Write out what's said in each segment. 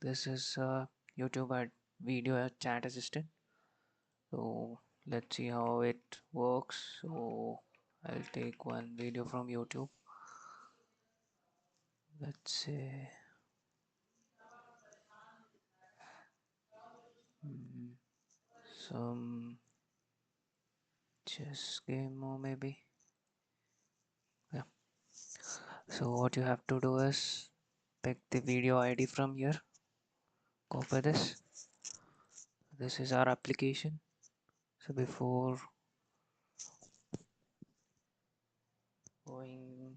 This is YouTube video chat assistant. So let's see how it works. So I'll take one video from YouTube. Let's say some chess game or maybe. Yeah. So what you have to do is pick the video ID from here. Copy this. This is our application. So before going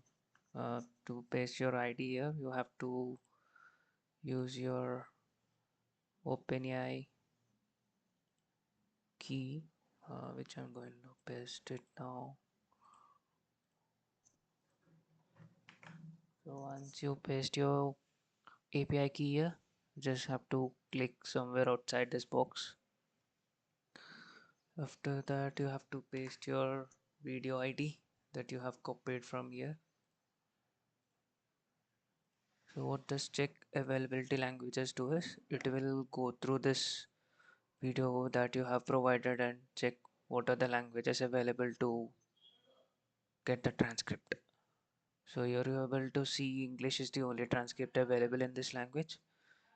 to paste your ID here, you have to use your OpenAI key, which I'm going to paste it now. So once you paste your API key here, you just have to click somewhere outside this box. After that, you have to paste your video ID that you have copied from here. So what does check availability languages do is it will go through this video that you have provided and check what are the languages available to get the transcript. So you're able to see English is the only transcript available in this language.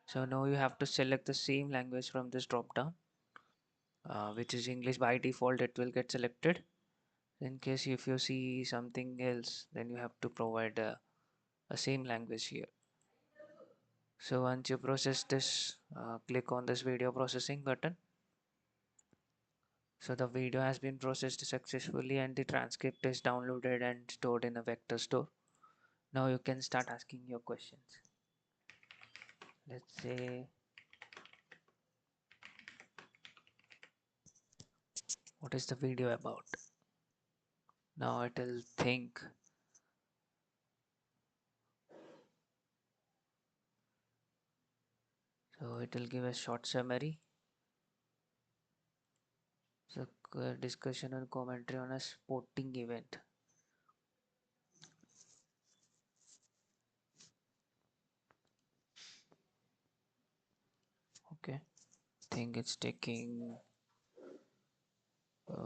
So now you have to select the same language from this drop down, which is English. By default it will get selected. In case if you see something else, then you have to provide a same language here. So once you process this, click on this video processing button. So the video has been processed successfully and the transcript is downloaded and stored in a vector store. Now you can start asking your questions. Let's say, what is the video about? Now it will think. So it will give a short summary. So discussion and commentary on a sporting event. Okay, think it's taking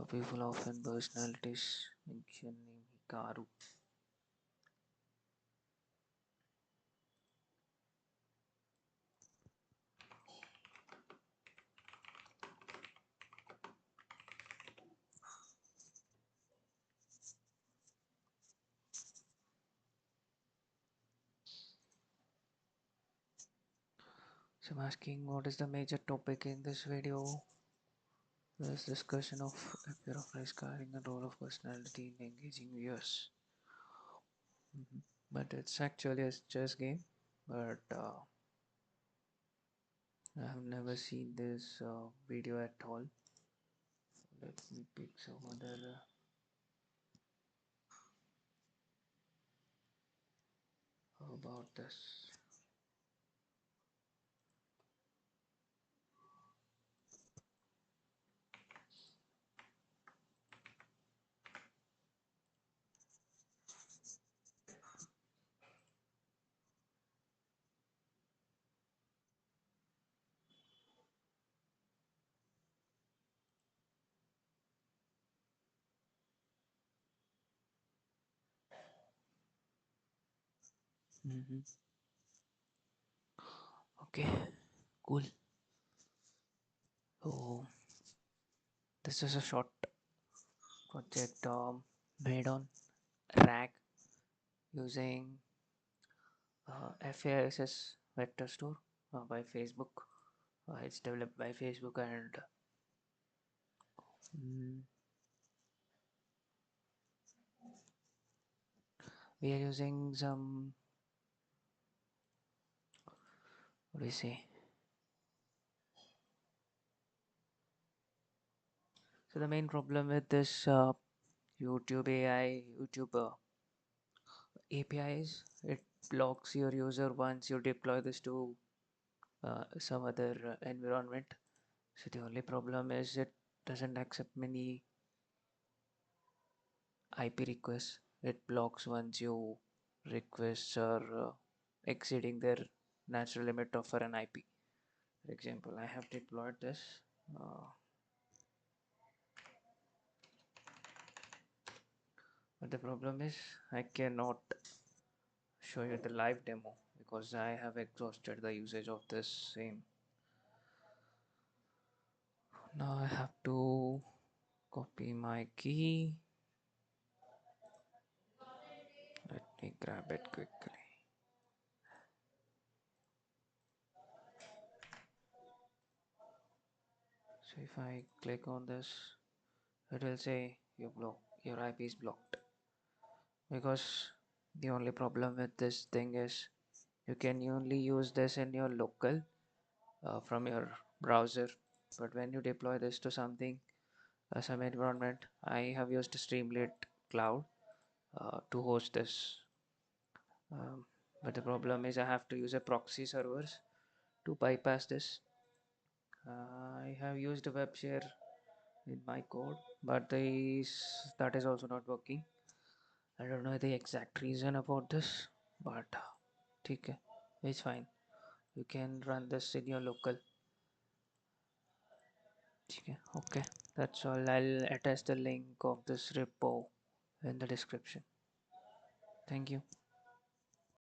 people often personalities mentioning Hikaru. So I'm asking what is the major topic in this video. There's discussion of appear of rice carrying the role of personality in engaging viewers. But it's actually a chess game. But I have never seen this video at all. Let me pick some other about this. Okay, cool. So this is a short project made on RAG using FAISS Vectorstore by Facebook. It's developed by Facebook and mm, we are using some, what do we say? So the main problem with this YouTube AI, YouTube APIs, it blocks your user once you deploy this to some other environment. So the only problem is it doesn't accept many IP requests. It blocks once you requests are exceeding their natural limit of for an IP. For example, I have deployed this, but the problem is I cannot show you the live demo because I have exhausted the usage of this same. Now I have to copy my key. Let me grab it quickly. So if I click on this, it will say your IP is blocked, because the only problem with this thing is you can only use this in your local from your browser, but when you deploy this to something, some environment, I have used Streamlit Cloud to host this, but the problem is I have to use a proxy servers to bypass this. I have used a web share in my code, but that is also not working. I don't know the exact reason about this, but okay, it's fine. You can run this in your local. Okay, that's all. I'll attach the link of this repo in the description. Thank you.